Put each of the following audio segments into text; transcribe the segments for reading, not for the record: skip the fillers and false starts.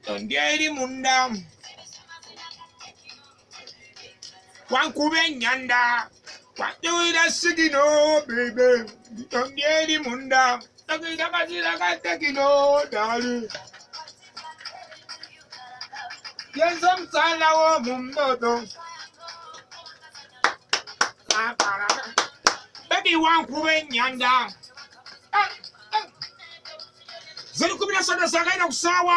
Ndieri munda Wankube nyanda Wanduira sigino baby Ndieri munda Takida kazira katekino dali Yenzo msala wo mumbodo Baby wankube nyanda Zeri kumina sada sagaina kusawa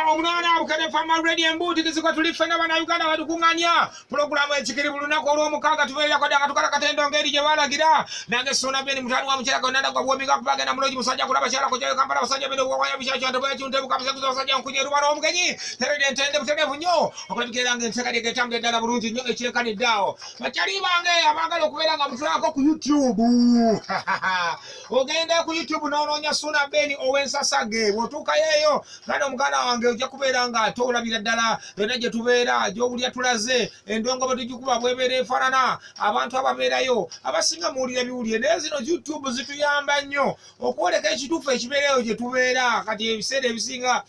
Omunana ukade fama radio mbuti Kizikwa tulifena wana Uganda watukunganya Programu ya chikiri bulunako Uruwa mukanga tuwelia kwa danga Tukala katendo ngeri jewala gira Nange Suuna Ben mutani wa mchela kwa nanda Kwa uwemika kupage na mloji musaja Kulaba chala kujawe kampala Musaja bendo uwanya bisha Chanta baya chuntebu kamisa kuza musaja Mkunye rumano mkenyi Terede ntende mtende funyo Wakula mkirange nteka dike tamge Dada burunji nyo echeka ni dao Machari bange Amangalo kuwelanga mtuako ku YouTube Ogenda ku YouTube Naononya Suuna Ben Owensasage Wotuka yeyo Nano mkana wange Uja kuberanga Atola bila dala Wenaje tubera Jowulia tulaze Endongo batujikuba Bwebere farana Abantu ababera yo Abasinga muulira biwulire Naye zino YouTube zituyamba nnyo Okwoleka ekituufu ekibeereyo gye tubeera Kati ebiseera ebisinga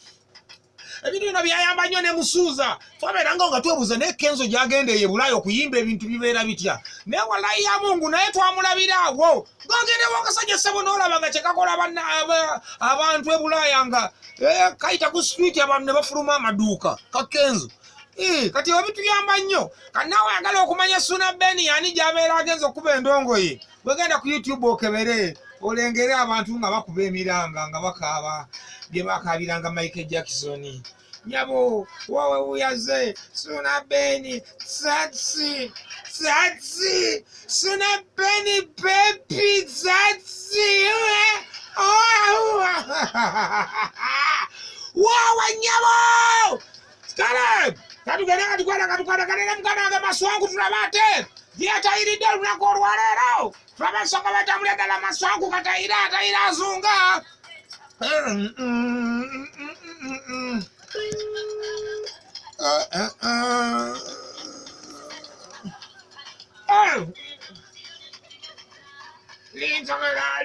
Ebintu bino byayamba nnyo ne musuuza twabeeranga nga twebuuza naye Kenzo gy'agendeye e Bulaaya okuyimba ebintu bibeera bitya naye wallahi ya Mungu naye twamulabira awo ng'ogendewo akasajja ssebo n'olaba nga kyekakola abantu e Bulaaya nga kayita ku street abantu ne bafuluma amaduuka ka Kenzo kati ebituyamba nnyo kati naawe ayagala okumanya Suuna Ben ani gy'abeera agenza okuba endongoye bwegenda ku YouTube okebere olengere abantu nga bakuba emiranga nga bakaaba bye bakaabiranga Michael Jackson nyabo wowe uyaze Suuna Ben tsatsi Suuna Ben baby tsatsi wowe nyabo Caleb katugenda katukwana kanene mukanaga maswangu tulabate yatayiride lunako olwaleero tulabasonga batambulira ddala maswangu katayira azunga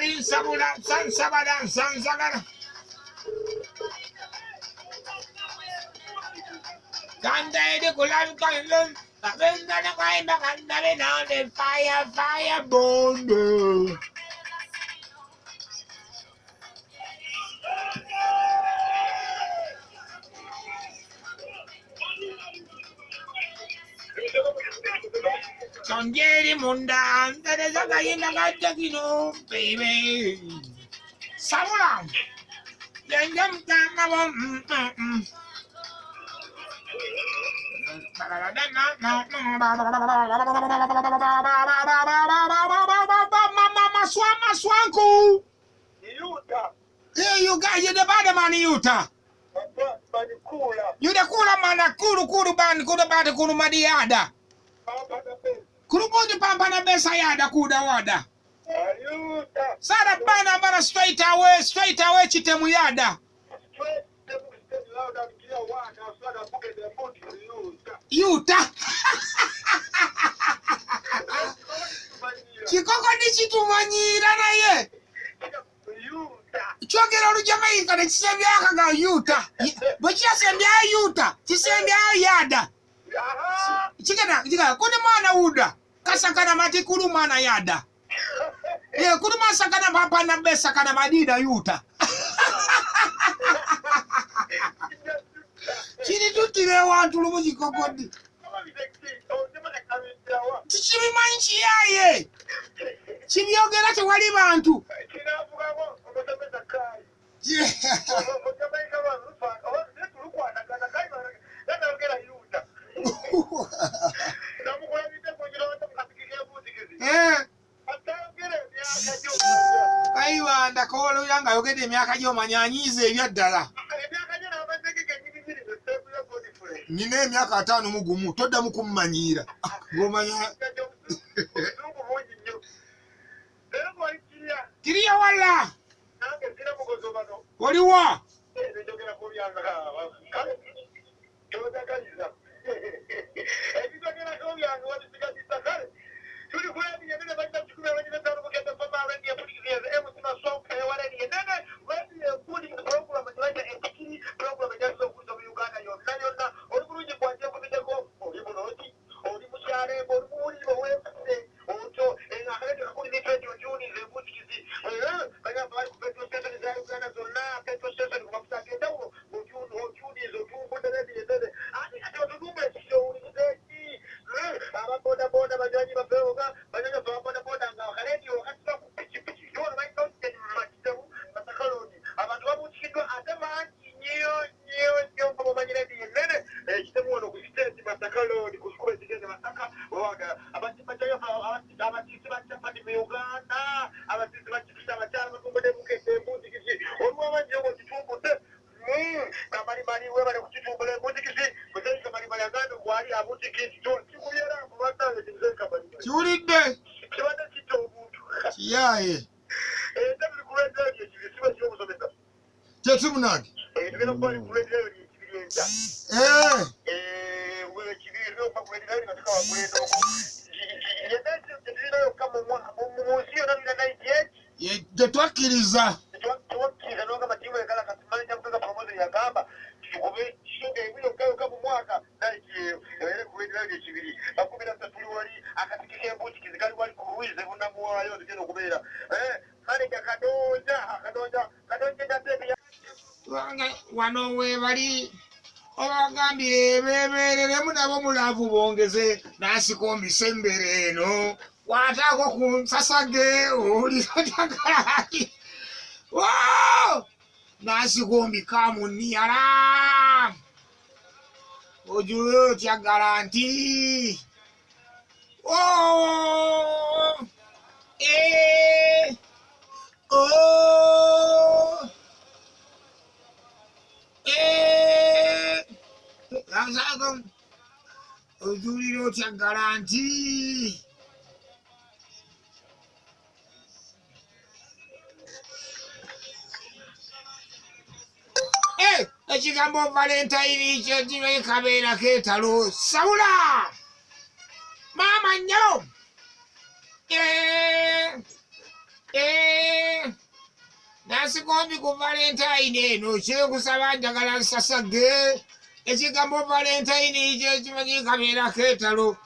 linsabula sansabala nsansagala Kandede kulan kalun, kabenda na kain bakanda na the fire bondo. Sonjeri munda, ante sa kain bakanda kino, baby. Samula, jengam tanga Maswanku. You guys, you're the bad man, Utah. You the cooler man, kuru band, kuda bad kuru madiada. Kuru bodi pampana besa yada kuda wada. Sada bana straight away chitemu yada. Utah. Chikoko ni chitumanyira naye. Chogera olujamaika ne kisembyaka ga Utah. Bwe kyasembya Utah, kisembya yada. Chikana kuni mwana uda. Kasakana mati kulu mwana yada. Kuli masakana papa na besa kana madida Utah. Chini tutire wantu lubuji kokodi. Chichibi manchi yaye. Chibyogera tewali bantu. Aiwa ndakolo yanga yogede emyaka gyomanyanyize ebyaddala. Nina emyaka 5 mu gumu toddamu kummanyira ng'omanya kiriya walla oliwa Kiwulidde? Kiyaye. Tetumunage. Tetwakkiriza. Wano we bali obagambire beebereremu nabo mulaavu bongeze naasikombisa embere eno waataako ku Nsasage oliotagalaki naasikombi muniyala ojule otya garanti ojulire otya garanti ekigambo Valentine kyo kibe kabeera keetalo sawula maama nnyo naasikombi ku Valentine eno kyekusaba njagala Nsasage ekigambo Valentine kyo kibe kabeera keetalo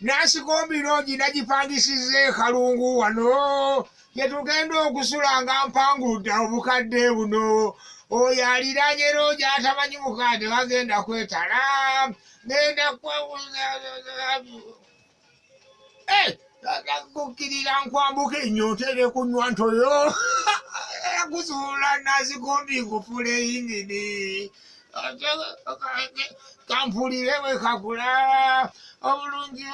naasikombi rongi nagipangisiza Kalungu wano yetugenda okusula nga mpangudde obukadde buno oyo aliranye rongi atamanyi mukadde bagenda kwetala ngenda kukkirira nkwambuka ennyonta erekunywa ntoyo kuzuula naasikombi kufule yingini kampulire bwe kakula obulungi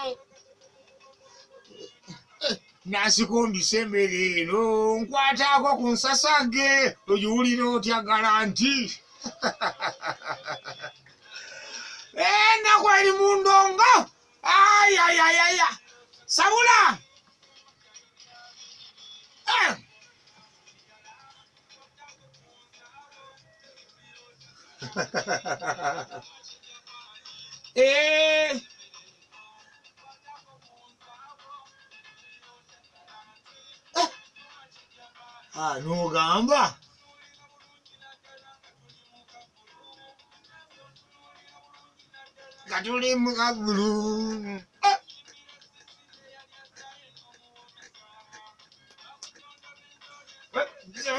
naasikombisa emmere eno nkwataako ku Nsasage ogiwulira otya garanti ennaku eri mu ndongo ayayayaya sabula n'ogamba katuli mukagulu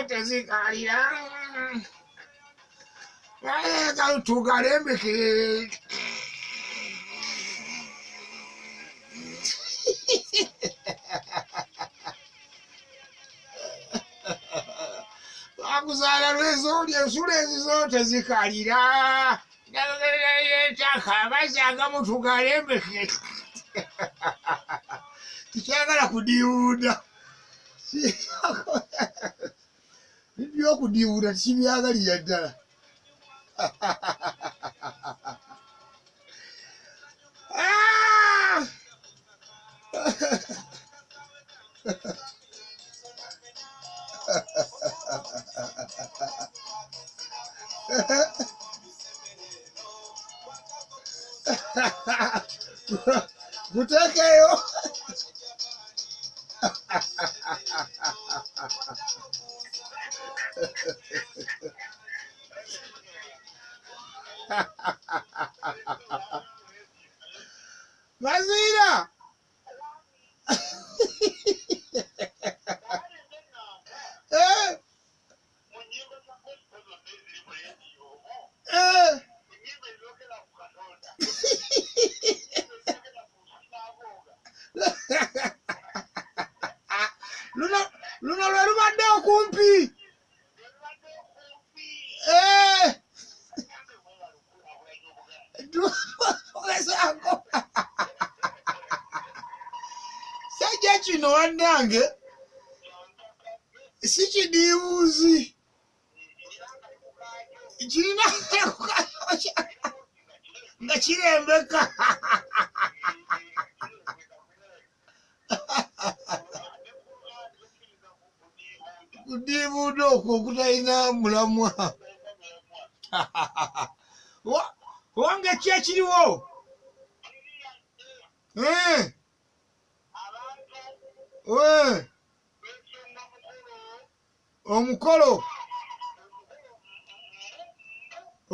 tezikalira tugalembeke akuzaala lwezolya ensula ezizo tezikalira amazzi agamu tugalembeke tikyagala kudiwuuda ebyokudiwuuda tikibyagalira ddala gutekeyo Mazira luno lwe lubadde okumpi sajja kino wannange si kidiibuuzi kirina kirembeka kudibudo okutalina mulamwa wange ki ekiriwo omukolo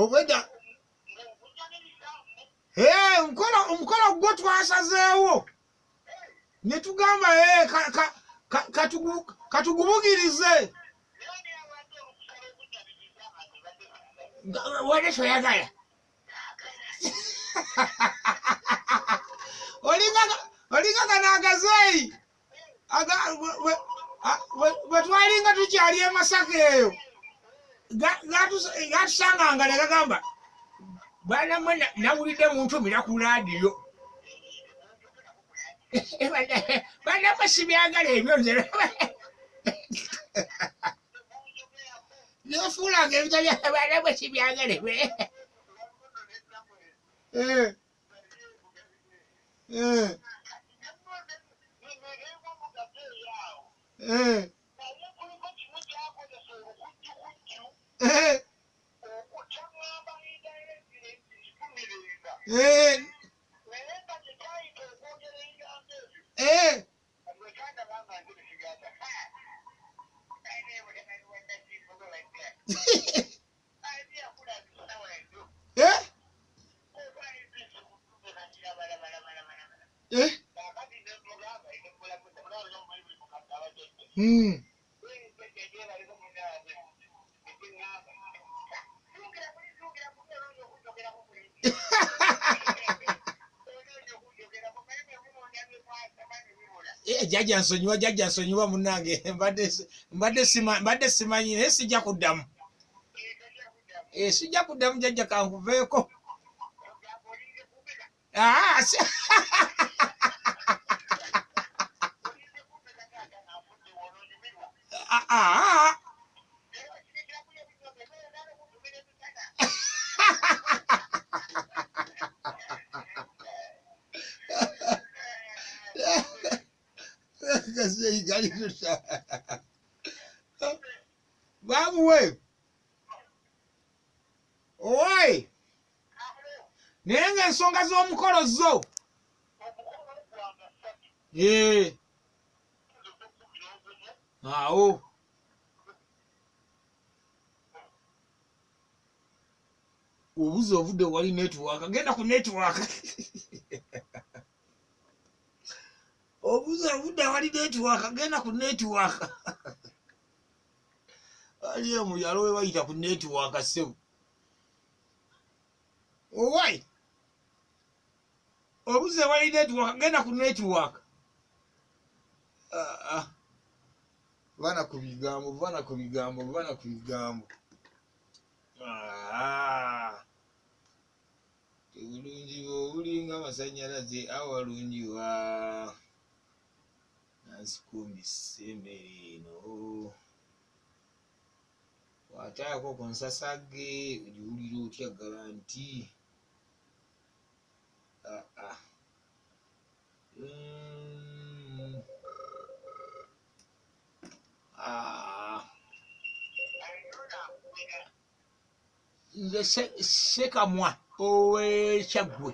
obweda omukolo gwo twasazeewo ne tugamba katugubugirize wale soyagala olinga kanagazeeyi bwetwalinga tukyali e Masaka eyo gatusanganga ne gagamba banamwe nawulidde muntu mira ku laadiyo banamwe sibyagala ebyo nze nefuulanga ebitali banamwe sibyagala ebyo jjajja nsonyiwa munnange mbadde simanyi naye sijja kuddamu jjajja kankuveeko babuwe owaye naye ng'ensonga z'omukolo zo awo obuze ovudde wali netiwaaka genda ku netiwaaka obuze ovudde wali netiwaaka genda ku netiwaaka aliyo mu byalo we bayita ku netiwaaka ssebo owayi obuze wali netiwaaka genda ku netiwaaka vana ku bigambo tebulungi bwobulinga amasannyalaze awalungiwa nansikumisa emmere eno wataako ku Nsasage ogiwulira otya garanti nze sekamwa ow'Ekyaggwe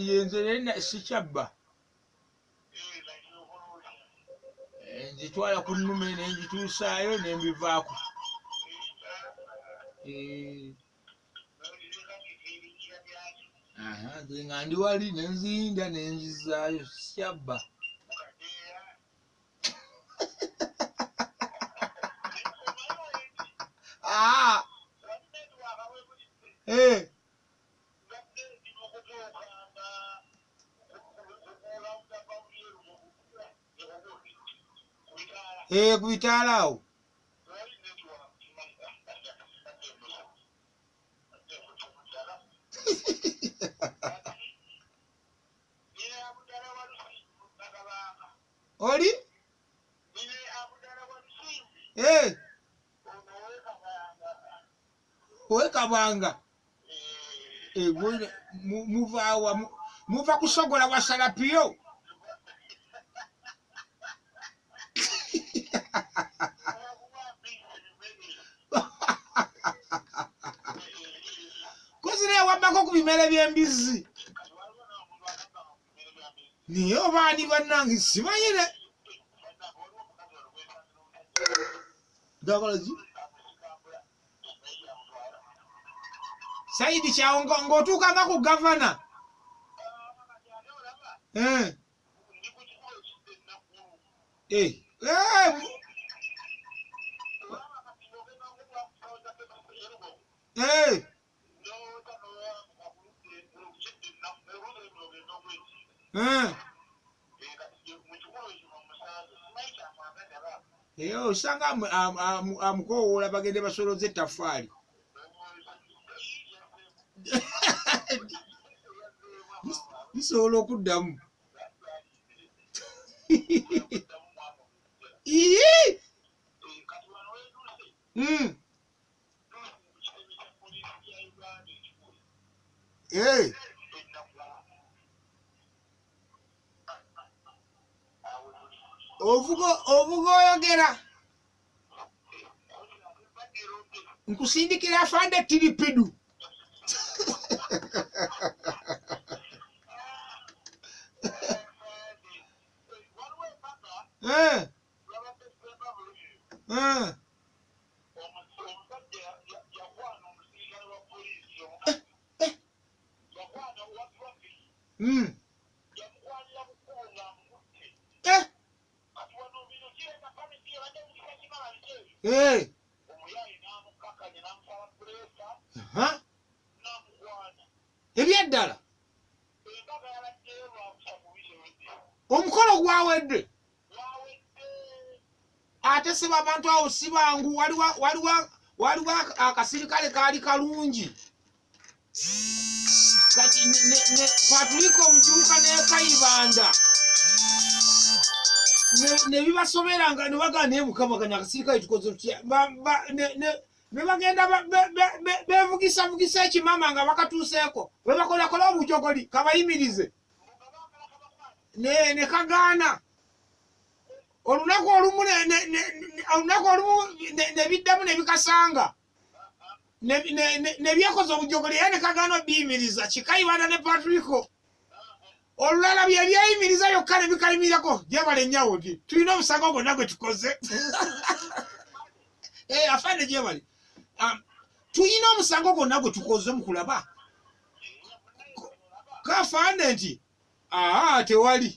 yenze nena sikyabba nzitwala ku nnume nengituusaayo nembivaako nze nga ndi wali nenzinda nenzizaayo sikyabba ku bitaala awo oli owekabanga muva kusogola wasalapiyo kozire wabako ku bimere by'embizi niyo baani bannange simanyire gakolaji Saidi kyawo ng'otuukanga ku gavana osanga amukowoola bagende basoloza ettaffaali bisobola okuddamu ovuga oyogera nkusindikira afande tiripidu ebyeddala omukolo gwawedde ate siba abantu awo sibangu waliwo akasirikale kaali kalungi kati patuliko omukyuka nekayibanda nebibasoberanga nebagaa naye mukama kanya akasirikale tukoze tutya nebagenda bevugisa ekimama nga bakatuuseeko webakolakola obujogoli kabayimirize nekagaana olunaku olumu nebiddamu nebikasanga nebyekoza obujogoli era nekagaana obiyimiriza kikayibanda ne patriko olulala byebyeyimiriza byokka nebikayimirako gyebala ennyawo ti tulina omusango gwonna gwe tukoze afande gyebali tulina omusango gwonna gwe tukoze mukulaba kafande nti tewali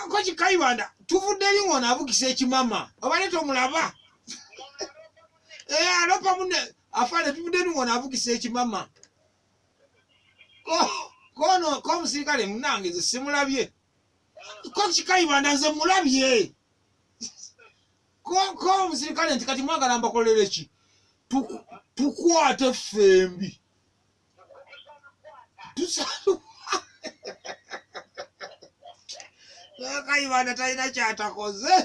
ko kikayibanda tuvudde eringo naavugisa ekimama obale tomulaba alopa mune afande tuvudde eringo naavugisa ekimama kono ko omusirikale munange nze simulabye ko kikayibanda nze mulabye ko omusirikale nti kati mwagala mbakolere ki tukwate ffembi kayibanda talina kyatakoze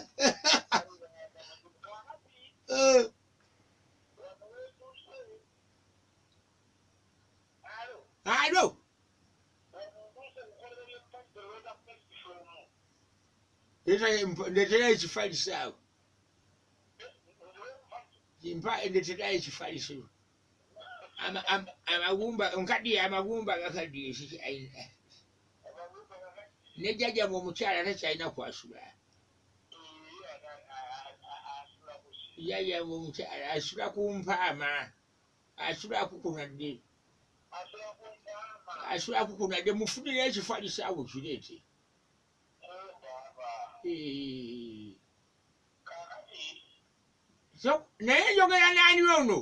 alo ndetera ekifaliso awo ndetera ekifaliso amagumba nkaddiye amagumba gakaddiye sikyalina nejjajjamwe omukyala takyalina kwasula jjajjamwe omukyala asula ku mpaama asulakukunadde asulakukunadde mufunire ekifaliso awo kireete naye njogera naani ono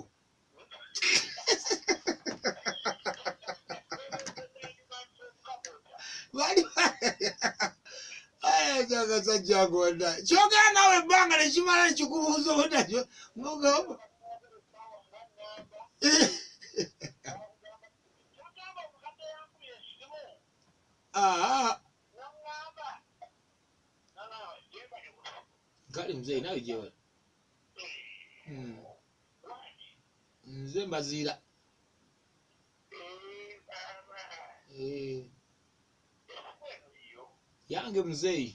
kakasajja gonda kyogera nawe ebbanga nekimala nekikubuuza obunakyo ngogamba kale muzei nawe gyewali nze mbazira yange mzee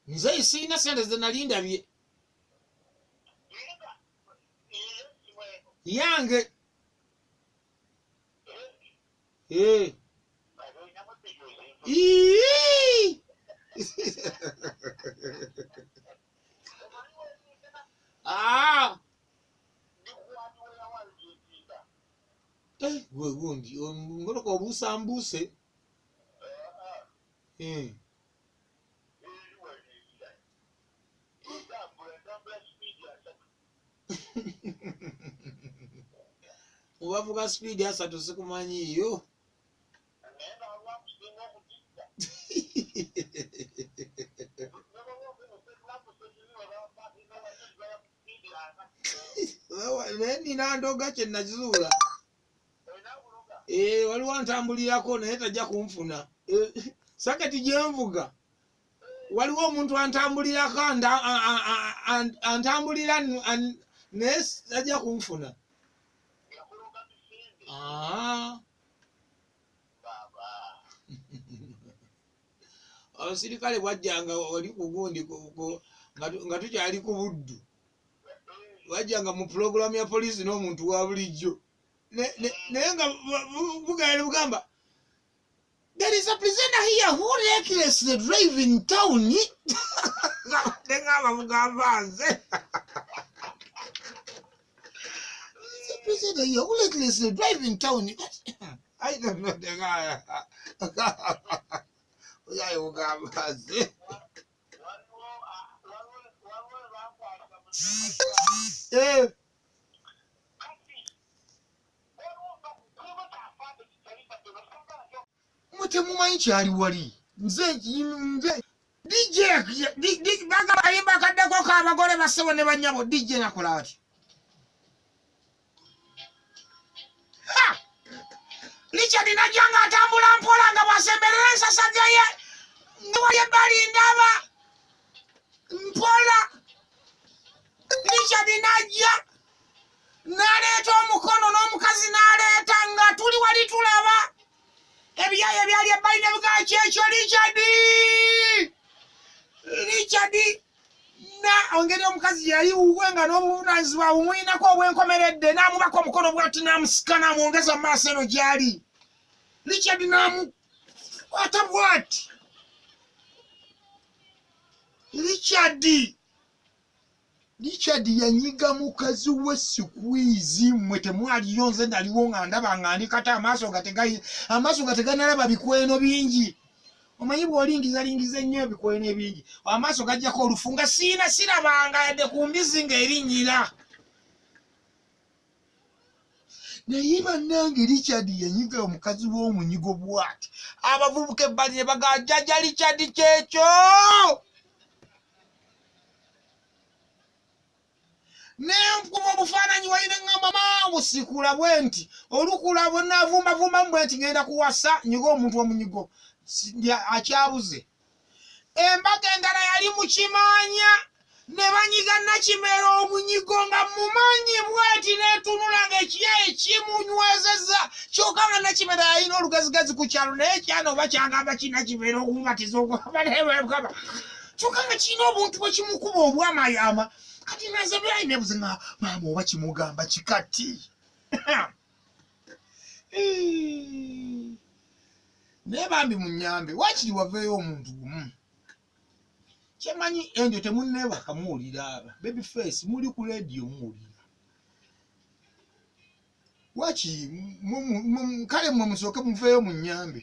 mzee sina sente zinalinda bye yange gwe gundi ngoloka obusambuse ubavuga speed asatu sikumanyiyo nina ndoga kye nakizuula waliwo ntambulirako naye tajja kunfuna sakati gyenvuga waliwo omuntu antambulirako antambulira naye tajja kunfuna abasirikale bwajjanga wali ku gundi nga tukyali ku buddu bajjanga mu pulogulaamu ya poliisi n'omuntu wa bulijjo naye nga bugaali bugamba there is a prisoner here who recklessly drive in town nengamba bugamba nze prisoner here who recklessly drive in town I don't know the guy uyaye bugamba nze mutemumanyi kyali wali nze DJ bagamba ayimba kaddeko k'abagole basebo ne banyabo DJ nakola ati Richard najanga atambula mpola nga bwasemberera Nsasage ye nga wali ebbali ndaba mpola Richard najja naleeta omukono n'omukazi naleeta nga tuli wali tulaba ebyayo ebyali ebbali ne bigaa kyekyo Richard na ongeri omukazi yali wuwe nga n'obuvunaanyizibwa bumuyinako obwenkomeredde n'amubako omukono bwati n'amusika n'amwongeza mu maaso eno gy'ali Richard n'amukwata bwati Richard yanyiga mukazi we sikwizi mwe temwaliyo nze naliwo nga ndaba nga ndikata amaaso gateganalaba bikweno bingi omanyi bw'olingizalingiza ennyo ebikweno ebingi amaaso gajjako olufunga sirabanga yadde ku mbizi ng'erinnyira naye bannange Richard yanyiga omukazi w'omunyigo bwati abavubuka ebbali ne bagajjaja Richard kyekyo nenkuba obufaananyi walina ngamba busikula bwe nti olukula bwonna avumbavumba mbwe nti ngenda kuwasa nyiga omuntu omunyigo akyabuze embaga endala yali mukimaanya ne banyiga Nakimera omunyigo nga mumanyi bweti netunula ng'ekiyaye kimunywezeza kyokka nga Nakimera yalina olugazigazi ku kyalo naye kyano oba kyangamba kinakimera okumubatiza okubaleebwekaba kyokka nga kirina obuntu bwe kimukuba obwamayama kati naze byayinebuze nga maama oba kimugamba kikati naye bambi munyambe wakiri waveeyo omuntu gumu kyemanyi enjo temunneebaka muwulira baby face muli ku leediyo muwulira wakiri kale mmwe musooke muveeyo munyambe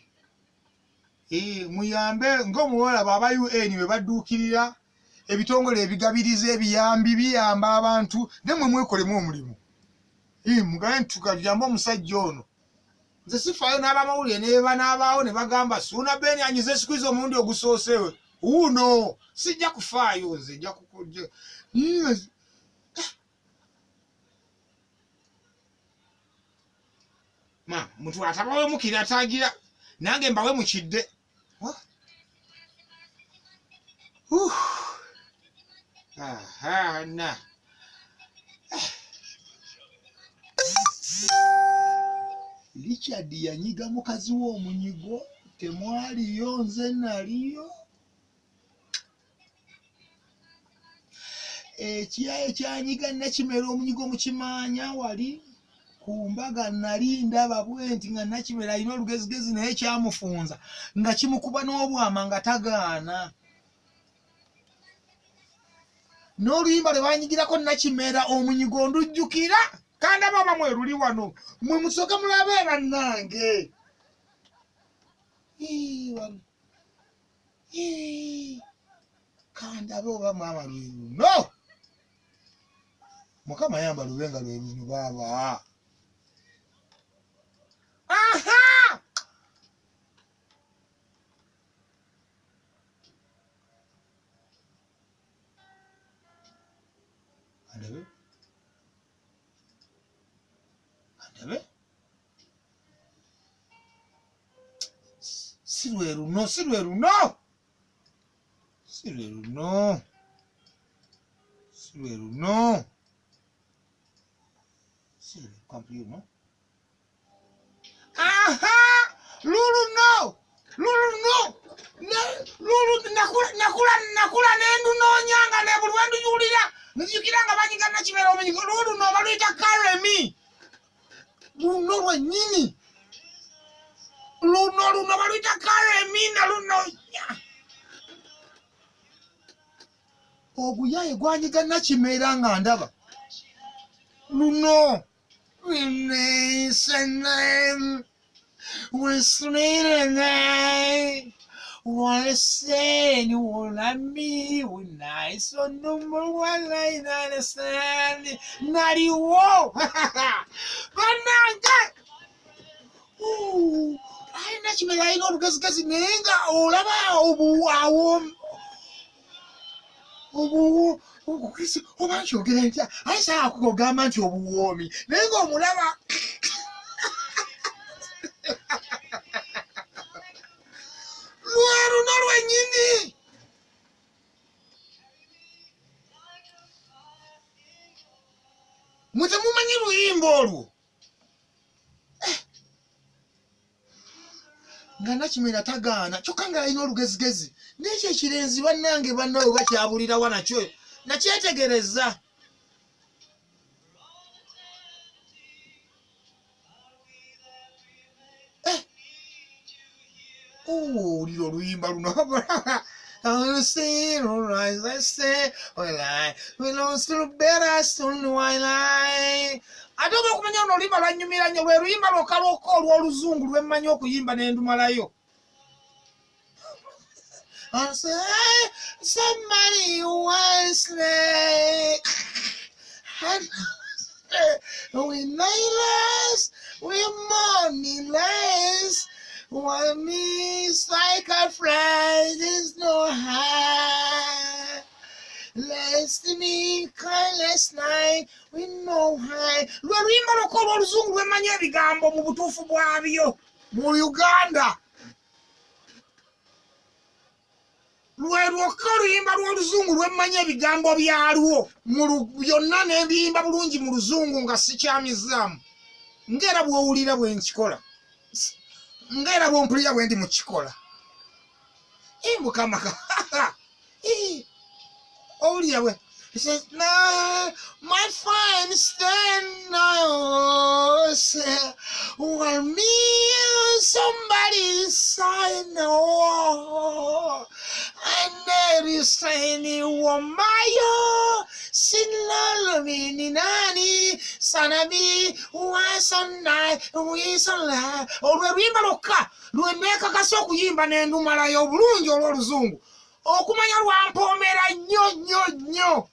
muyambe ng'omuwala baba UN bwe badduukirira ebitongole ebigabiriza ebiyambi biyamba abantu nemwe mwekolemu omulimu mugabe nti tukayambe omusajja ono nze sifayo n'abamawulire ne banaabawo ne bagamba Suuna Ben anyize sikwiza omulundi ogusoosewe uno sijja kufaayo nze nja kukujja ma muntu atabawe mukira atagira nange mbawe mukidde aha na Richard yanyiga mukazi w'omunyigo temwaliyo nze naliyo ekiyaye kyanyiga Nakimera omunyigo mukimanya wali ku mbaga nali ndaba bwenti nga Nakimera alina olugezigezi naye kyamufunza nga kimukuba n'obwama nga tagaana n'oluyimba lwe banyigirako Nakimera omunyigo ndujjukira kandi ababa mweruli wano mwe musooke mulabe bannange kandi abe oba maama lwe luno Mukama yamba lubenga lwe luno baaba aha andabe Silwe luno complete no aha lulu nakula nendu nonyanga ne bulwendu yulira nzikiranga banyiga Nakimera omunyigo lulu no baluyita karemi luno lwennyini luno baluyita karemi na luno oguyaye gwanyiga Nakimera nga ndaba luno naliwo banange Nakimera alina olugezigezi naye nga olaba oba nkyogera ntya aye saa kugamba nti obuwoomi naye ng'omulaba lwe luno lwennyini mwe temumanyi luyimba olwo nga Nakimera tagaana kyokka nga alina olugezigezi n'ekyo ekirenzi bannange bannawe bakyabulirawa nakyo nakyetegereza owulira oluyimba luno I say, rise, I say, well, I will still better, still no I lie. I don't know when you're not even you and you were in my local call or Zungu when my yoke him and end Malayo. I say, somebody was like, we nailers, we moneyless. One is like a friend is no high. Last me kindness night we know high. Lwimba lokolo oluzungu lwemanya ebigambo mu butuufu bwabyo mu Uganda. Lwelwokka oluyimba lw'oluzungu lwemanya ebigambo byalwo mu byonna n'ebiyimba bulungi mu luzungu nga sikyamizaamu. Ngera bw'owulira bwe nkikola. Ngera bw'ompulira bwe ndi mu kikola. Mukama owulira bwe. He says, no, my friend stand now. Well, me, somebody sign no. And there is saying, Wamayo, Sinalo, Nani, Sanabi, Wasana, Wisala, or Rimaroka, Luembekakasa Yimba and Numarayo, Blunjo or Zungu. Okumanya wampomera nyo.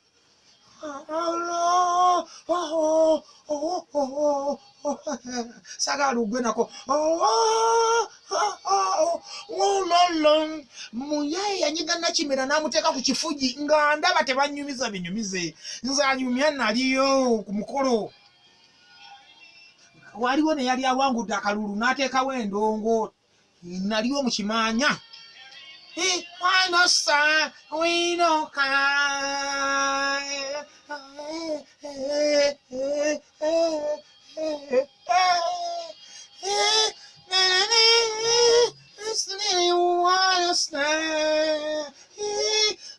sagala ogwe nako wololo muyaye yanyiga nakimera namuteeka ku kifugi nga ndaba tebanyumiza binyumize nze anyumya naliyo ku mukolo waliwo ne yali awangudde akalulu n'ateekawo endongo naliwo mukimanya why no sir we no kind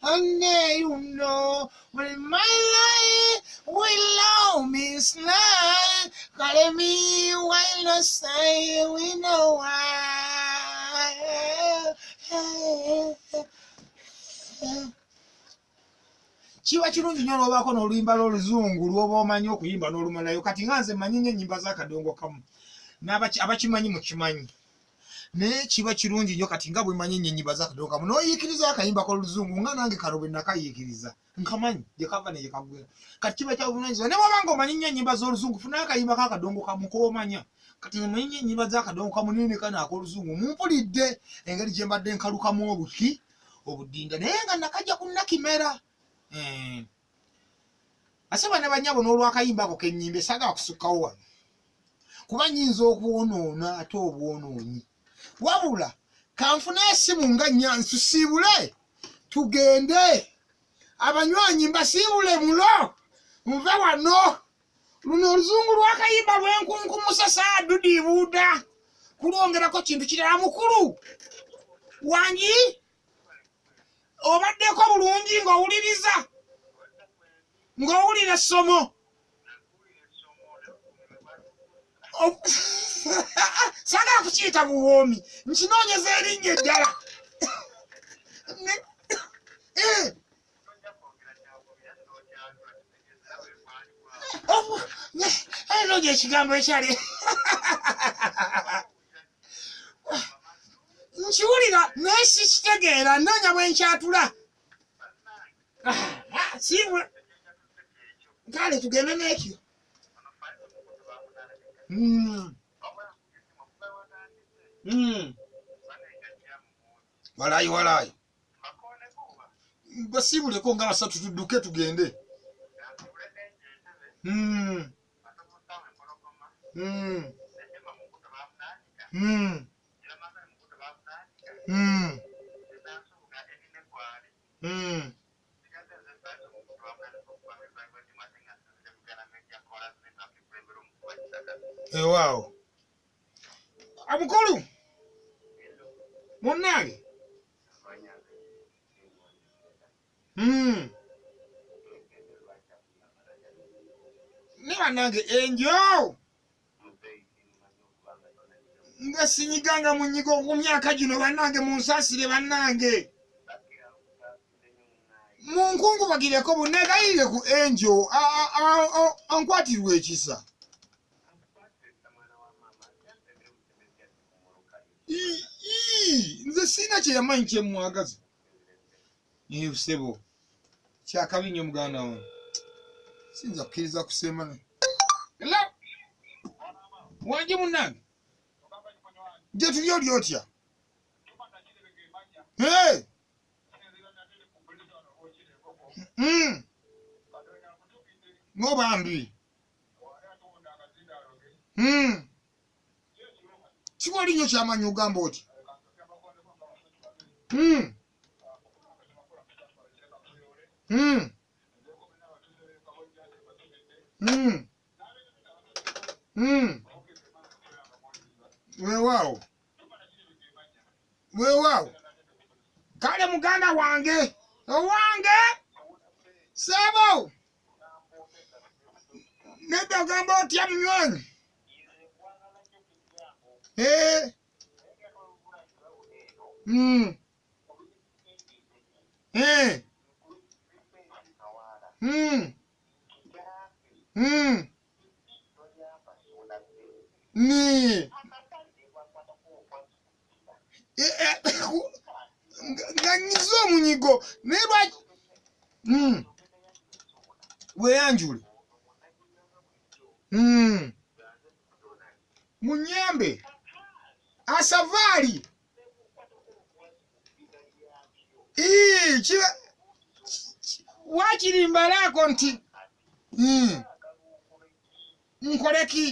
and you know when my life will allow me slide call me while no say we know why kiba kirungi nnyo n'obaako n'oluyimba lw'oluzungu lw'oba omanyi okuyimba n'olumalayo kati nga nze mmanyi nnyo ennyimba z'akadongo kamu abakimanyi mukimanyi naye kiba kirungi nnyo kati nga bwe manyi nnyo ennyimba z'akadongo kamu n'oyiikiriza akayimba k'oluzungu nga nange kano bwe nakayiikiriza nkamanyi gye kava ne gye kagwera kati kiba kya buvunaanyizibwa ne bw'oba nga omanyi nnyo ennyimba z'oluzungu funayo akayimba k'akadongo kamu k'omanya kati omanyi nnyo ennyimba z'akadongo kamu nene kano ak'oluzungu mumpulidde engeri gye mbadde nkalukamu obuki obudinda naye nga nakajja ku nnakimera asaba ne bannyabo n'olwakayimba ako kennyimba esagala kusukkawo wano kuba nnyinza okwonoona ate obwonoonyi wabula kanfune esimu nga nnyansi siibule tugende abanywanyi mbasiibule mulo nve wano luno oluzungu lwakayimba lw'enkunkumusa saadudiibuuda kulwongerako kintu kirala mukulu wangi obaddeko bulungi ng'owuliriza ng'owulira essomo sagala kukiyita buwoomi nkinoonyeza erinnya eddala eno gyekigambo ekyali nkiwulira naye sikitegeera noonya bwe nkyatula siibula kale tugende n'ekyo walayi walayi basiibuleko nga basatu tudduke tugende Wow. Amukulu. Munnange. Ne bannange enjo. Nga sinyiganga mu nnyigo ku myaka gino bannange munsaasire bannange. Munkungubagireko bunnegayire ku enjo ankwatirwa ekisa. Nze sina kye yamanyi kye mwagaza. Sebo. Kyakabi nnyo muganda wange. Sinza kukkiriza kusemana. Hello. Wangi munnange. Gye tuli oli otya? Hey. Ngobambi. Kiwali nnyo kyamanyi ogamba oti. Weewaawo. Weewaawo. Kale muganda wange. Owange. Sebo. Nedda ogamba otya munywanyi. Nganyiza omunyigo nerwa weyanjule munyambe asavali kiba wakirimba lako nti nkoleki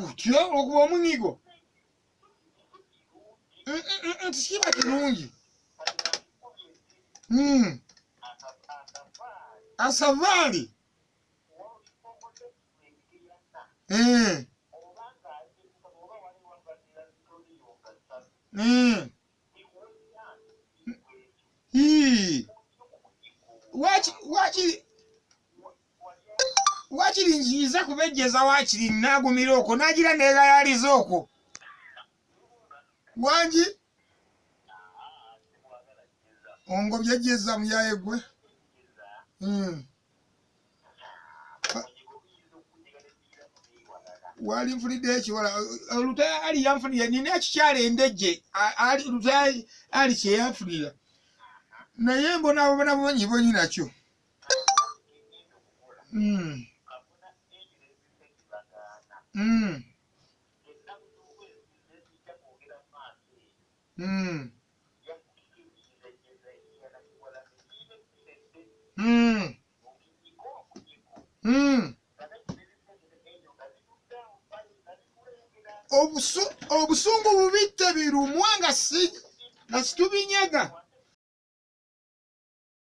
otyo okuba omunyigo nti kiba kirungi asavali wakirinjiza kubejjeza wakiri nagumira okwo nagira negayaliza okwo wangi ongobye jjeza muyaye gwe wali nfunidde ekiwala olutaya ali yanfunira nina ekikyala endejje lutaya ali kyeyanfunira naye mbonabona bonyibonyi nakyo obusungu bubitte birumwa nga situbinyaga